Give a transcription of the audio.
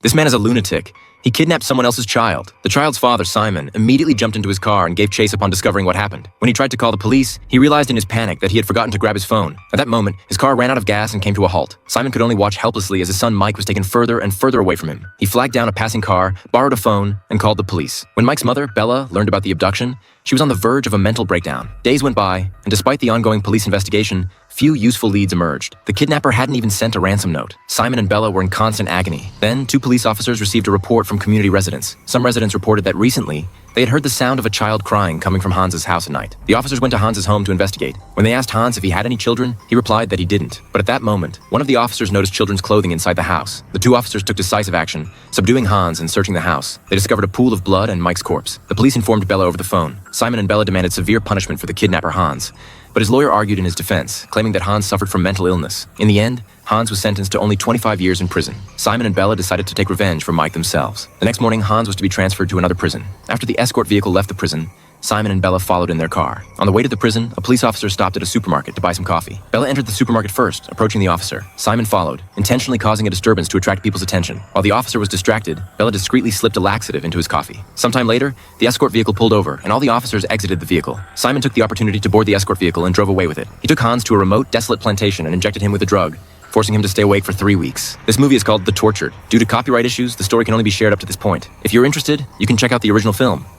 This man is a lunatic. He kidnapped someone else's child. The child's father, Simon, immediately jumped into his car and gave chase upon discovering what happened. When he tried to call the police, he realized in his panic that he had forgotten to grab his phone. At that moment, his car ran out of gas and came to a halt. Simon could only watch helplessly as his son Mike was taken further and further away from him. He flagged down a passing car, borrowed a phone, and called the police. When Mike's mother, Bella, learned about the abduction, she was on the verge of a mental breakdown. Days went by, and despite the ongoing police investigation, few useful leads emerged. The kidnapper hadn't even sent a ransom note. Simon and Bella were in constant agony. Then, 2 police officers received a report from community residents. Some residents reported that recently, they had heard the sound of a child crying coming from Hans's house at night. The officers went to Hans's home to investigate. When they asked Hans if he had any children, he replied that he didn't. But at that moment, one of the officers noticed children's clothing inside the house. The 2 officers took decisive action, subduing Hans and searching the house. They discovered a pool of blood and Mike's corpse. The police informed Bella over the phone. Simon and Bella demanded severe punishment for the kidnapper Hans. But his lawyer argued in his defense, claiming that Hans suffered from mental illness. In the end, Hans was sentenced to only 25 years in prison. Simon and Bella decided to take revenge for Mike themselves. The next morning, Hans was to be transferred to another prison. After the escort vehicle left the prison, Simon and Bella followed in their car. On the way to the prison, a police officer stopped at a supermarket to buy some coffee. Bella entered the supermarket first, approaching the officer. Simon followed, intentionally causing a disturbance to attract people's attention. While the officer was distracted, Bella discreetly slipped a laxative into his coffee. Sometime later, the escort vehicle pulled over, and all the officers exited the vehicle. Simon took the opportunity to board the escort vehicle and drove away with it. He took Hans to a remote, desolate plantation and injected him with a drug, forcing him to stay awake for 3 weeks. This movie is called The Tortured. Due to copyright issues, the story can only be shared up to this point. If you're interested, you can check out the original film.